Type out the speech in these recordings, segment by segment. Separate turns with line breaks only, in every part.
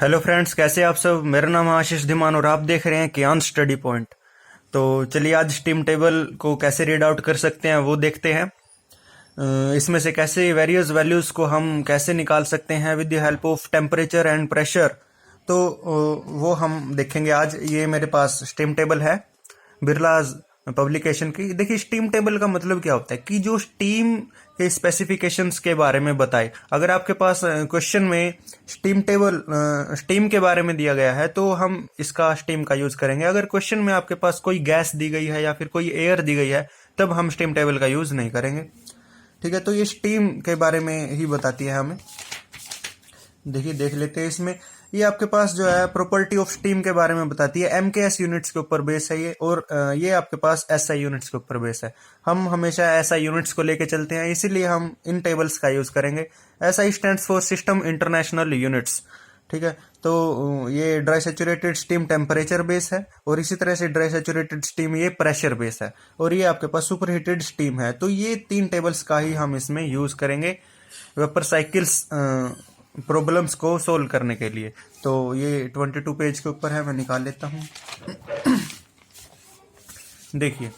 Hello friends, कैसे आप सब। मेरा नाम है आशीष धीमान और आप देख रहे हैं कियांश स्टडी पॉइंट। तो चलिए आज स्टीम टेबल को कैसे रीड आउट कर सकते हैं वो देखते हैं। इसमें से कैसे वेरियस वैल्यूज को हम कैसे निकाल सकते हैं with the help of temperature and pressure. तो वो हम देखेंगे आज। ये मेरे पास स्टीम टेबल है बिरलाज पब्लिकेशन की। देखिए स्टीम टेबल का मतलब क्या होता है कि जो स्टीम के स्पेसिफिकेशंस के बारे में बताए। अगर आपके पास क्वेश्चन में स्टीम टेबल स्टीम के बारे में दिया गया है तो हम इसका स्टीम का यूज करेंगे। अगर क्वेश्चन में आपके पास कोई गैस दी गई है या फिर कोई एयर दी गई है तब हम स्टीम टेबल का यूज नहीं करेंगे। ठीक है, तो ये स्टीम के बारे में ही बताती है हमें। देखिए देख लेते हैं इसमें। ये आपके पास जो है प्रॉपर्टी ऑफ स्टीम के बारे में बताती है। एमकेएस यूनिट्स के ऊपर बेस है ये, और ये आपके पास एसआई यूनिट्स के ऊपर बेस है। हम हमेशा एसआई यूनिट्स को लेके चलते हैं, इसीलिए हम इन टेबल्स का यूज करेंगे। SI stands for system international units. ठीक है, तो ये dry saturated steam temperature base है, और इसी तरह से ड्राई सेचुरेटेड स्टीम ये प्रेशर बेस है, और ये आपके पास सुपर हीटेड स्टीम है। तो ये तीन टेबल्स का ही हम इसमें यूज करेंगे वेपर साइकिल्स प्रॉब्लम्स को सोल्व करने के लिए। तो ये 22 पेज के ऊपर है, मैं निकाल लेता हूं। देखिए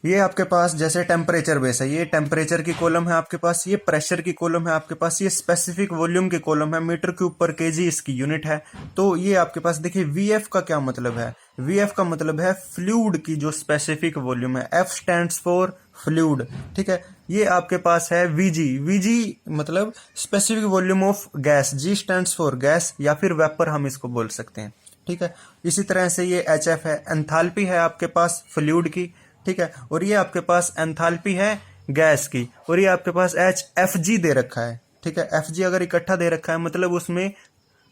ये आपके पास जैसे टेम्परेचर बेस है, ये टेम्परेचर की कॉलम है आपके पास, ये प्रेशर की कॉलम है आपके पास, ये स्पेसिफिक वॉल्यूम की कॉलम है, मीटर क्यूब पर केजी इसकी यूनिट है। तो ये आपके पास देखिए वीएफ का क्या मतलब है। वीएफ का मतलब है फ्लूइड की जो स्पेसिफिक वॉल्यूम है। F stands for fluid. ठीक है, ये आपके पास है वीजी। वीजी मतलब specific volume of gas. Ji stands for gas या फिर वेपर हम इसको बोल सकते हैं। ठीक है, इसी तरह से ये एचएफ है, एंथैल्पी है आपके पास फ्लूइड की। ठीक है, और ये आपके पास एंथैल्पी है गैस की, और ये आपके पास एच एफ जी दे रखा है। ठीक है, एफ जी अगर इकट्ठा दे रखा है मतलब उसमें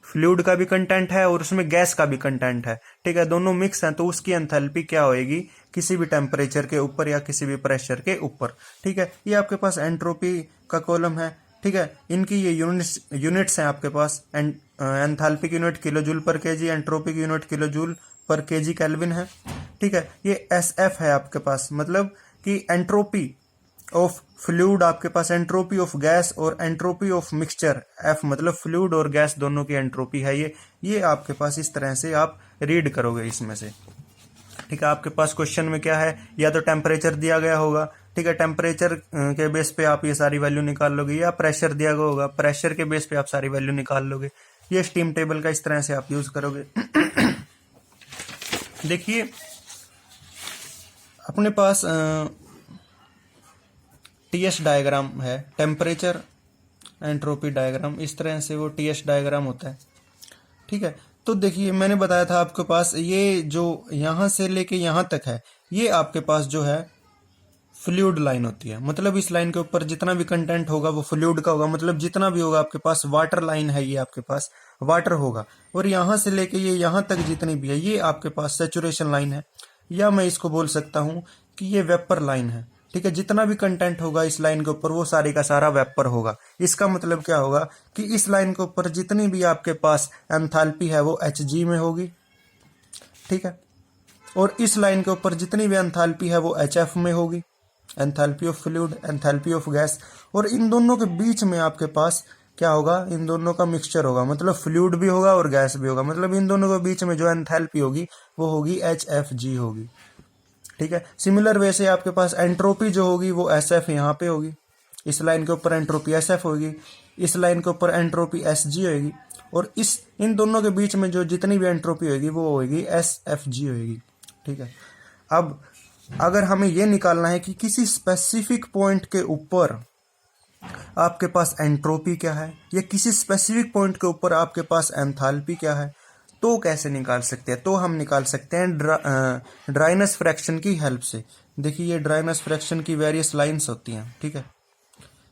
फ्लूइड का भी कंटेंट है और उसमें गैस का भी कंटेंट है। ठीक है, दोनों मिक्स हैं, तो उसकी एंथैल्पी क्या होएगी किसी भी टेम्परेचर के ऊपर या किसी भी प्रेशर के ऊपर। ठीक है, ये आपके पास एंट्रोपी का कॉलम है। ठीक है, इनकी ये यूनिट्स हैं आपके पास। Enthalpic unit kilo joule per KG, entropic unit kilo joule per KG kelvin है। ठीक है, ये एस एफ है आपके पास, मतलब कि एंट्रोपी ऑफ फ्लूइड आपके पास, एंट्रोपी ऑफ गैस और एंट्रोपी ऑफ मिक्सचर। एफ मतलब फ्लूइड और गैस दोनों की एंट्रोपी है ये आपके पास इस तरह से आप रीड करोगे इसमें से। ठीक है, आपके पास क्वेश्चन में क्या है, या तो टेम्परेचर दिया गया होगा। ठीक है, टेम्परेचर के बेस पे आप ये सारी वैल्यू निकाल लोगे, या प्रेशर दिया गया होगा, प्रेशर के बेस पे आप सारी वैल्यू निकाल लोगे। ये स्टीम टेबल का इस तरह से आप यूज करोगे। देखिए अपने पास टीएस डायग्राम है, टेम्परेचर एंट्रोपी डायग्राम। इस तरह से वो टीएस डायग्राम होता है। ठीक है, तो देखिए मैंने बताया था आपके पास ये जो यहां से लेके यहां तक है, ये आपके पास जो है फ्लूइड लाइन होती है। मतलब इस लाइन के ऊपर जितना भी कंटेंट होगा वो फ्लूइड का होगा। मतलब जितना भी होगा आपके पास वाटर लाइन है, ये आपके पास वाटर होगा। और यहां से लेके ये यहां तक जितनी भी है ये आपके पास सेचुरेशन लाइन है, या मैं इसको बोल सकता हूं कि ये वेपर लाइन है। ठीक है, जितना भी कंटेंट होगा इस लाइन के ऊपर वो सारे का सारा वेपर होगा। इसका मतलब क्या होगा कि इस लाइन के ऊपर जितनी भी आपके पास एंथैल्पी है वो एच जी में होगी। ठीक है, और इस लाइन के ऊपर जितनी भी एंथैल्पी है वो एच एफ में होगी, enthalpy of fluid, enthalpy of gas. और इन दोनों के बीच में आपके पास क्या होगा, इन दोनों का मिक्सचर होगा। मतलब फ्लूइड भी होगा और गैस भी होगा। मतलब इन दोनों के बीच में जो एंथैल्पी होगी वो होगी एच एफ जी होगी। ठीक है, सिमिलर वे से आपके पास एंट्रोपी जो होगी वो एस एफ यहाँ पे होगी। इस लाइन के ऊपर एंट्रोपी एस एफ होगी, इस लाइन के ऊपर एंट्रोपी एस जी होगी, और इन दोनों के बीच में जो जितनी भी एंट्रोपी होगी वो होगी एस एफ जी होगी। ठीक है, अब अगर हमें यह निकालना है कि किसी स्पेसिफिक पॉइंट के ऊपर आपके पास एंट्रोपी क्या है, या किसी स्पेसिफिक पॉइंट के ऊपर आपके पास एंथैल्पी क्या है, तो कैसे निकाल सकते हैं। तो हम निकाल सकते हैं ड्राइनेस फ्रैक्शन की हेल्प से। देखिए ये ड्राइनेस फ्रैक्शन की वेरियस लाइंस होती हैं। ठीक है,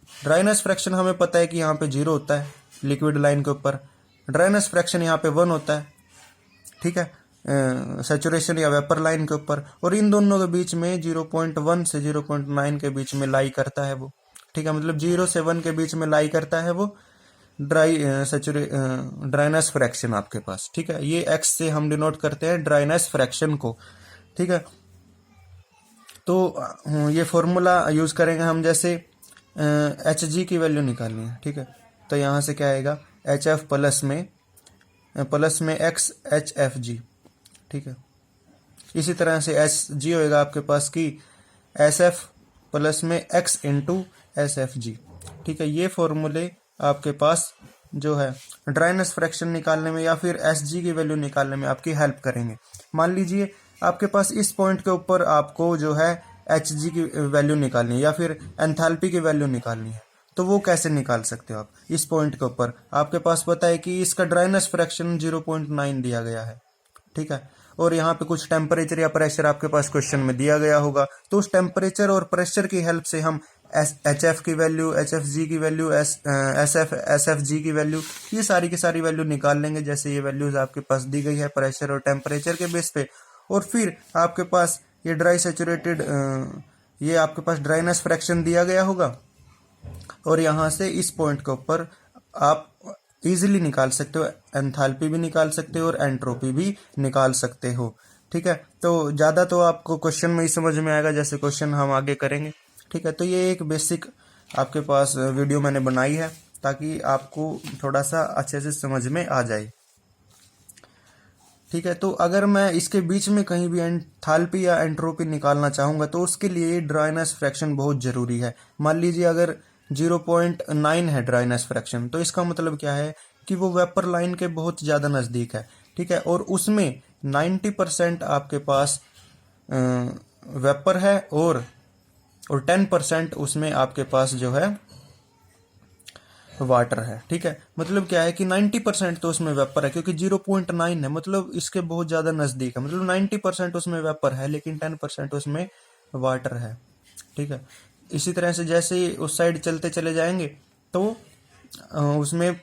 ड्राइनेस फ्रैक्शन हमें पता है कि यहाँ पे 0 होता है लिक्विड लाइन के ऊपर, ड्राइनेस फ्रैक्शन यहाँ पे 1 होता है। ठीक है, सैचुरेशन या वेपर लाइन के ऊपर, और इन दोनों के बीच में 0.1 से 0.9 के बीच में लाई करता है वो। ठीक है, मतलब 0 से 1 के बीच में लाई करता है वो ड्राइनेस फ्रैक्शन आपके पास। ठीक है, ये एक्स से हम डिनोट करते हैं ड्राइनेस फ्रैक्शन को। ठीक है, तो ये फॉर्मूला यूज करेंगे हम। जैसे एच जी की वैल्यू निकालनी है। ठीक है, तो यहाँ से क्या आएगा, एच एफ प्लस में प्लस में एक्स एच एफ जी, ठीक है। इसी तरह से एस जी होएगा आपके पास कि एस एफ प्लस में x into S F G, ठीक है। ये फॉर्मूले आपके पास जो है ड्राइनेस फ्रैक्शन निकालने में या फिर एस जी की वैल्यू निकालने में आपकी हेल्प करेंगे। मान लीजिए आपके पास इस पॉइंट के ऊपर आपको जो है एच जी की वैल्यू निकालनी है या फिर एंथैल्पी की वैल्यू निकालनी है, तो वो कैसे निकाल सकते हो आप? इस पॉइंट के ऊपर आपके पास पता है कि इसका ड्राइनेस फ्रैक्शन 0.9 दिया गया है, ठीक है। और यहाँ पे कुछ टेम्परेचर या प्रेशर आपके पास क्वेश्चन में दिया गया होगा, तो उस टेम्परेचर और प्रेशर की हेल्प से हम एच एफ की वैल्यू, एच एफ जी की वैल्यू, एस एफ जी की वैल्यू, ये सारी की सारी वैल्यू निकाल लेंगे। जैसे ये वैल्यूज आपके पास दी गई है प्रेशर और टेम्परेचर के बेस पे, और फिर आपके पास ये ड्राई सैचुरेटेड, ये आपके पास ड्राइनेस फ्रैक्शन दिया गया होगा, और यहाँ से इस पॉइंट के ऊपर आप इजीली निकाल सकते हो, एंथैल्पी भी निकाल सकते हो और एंट्रोपी भी निकाल सकते हो, ठीक है। तो ज़्यादा तो आपको क्वेश्चन में ही समझ में आएगा जैसे क्वेश्चन हम आगे करेंगे, ठीक है। तो ये एक बेसिक आपके पास वीडियो मैंने बनाई है ताकि आपको थोड़ा सा अच्छे से समझ में आ जाए, ठीक है। तो अगर मैं इसके बीच में कहीं भी एंथैल्पी या एंट्रोपी निकालना चाहूँगा तो उसके लिए ड्राइनेस फ्रैक्शन बहुत ज़रूरी है। मान लीजिए अगर 0.9 है ड्राइनेस फ्रैक्शन, तो इसका मतलब क्या है कि वो वेपर लाइन के बहुत ज़्यादा नज़दीक है, ठीक है। और उसमें 90% आपके पास वेपर है और 10% उसमें आपके पास जो है वाटर है, ठीक है। मतलब क्या है कि 90% तो उसमें वेपर है, क्योंकि 0.9 है, मतलब इसके बहुत ज़्यादा नज़दीक है। मतलब 90% उसमें वेपर है लेकिन 10% उसमें वाटर है, ठीक है। इसी तरह से जैसे ही उस साइड चलते चले जाएंगे तो उसमें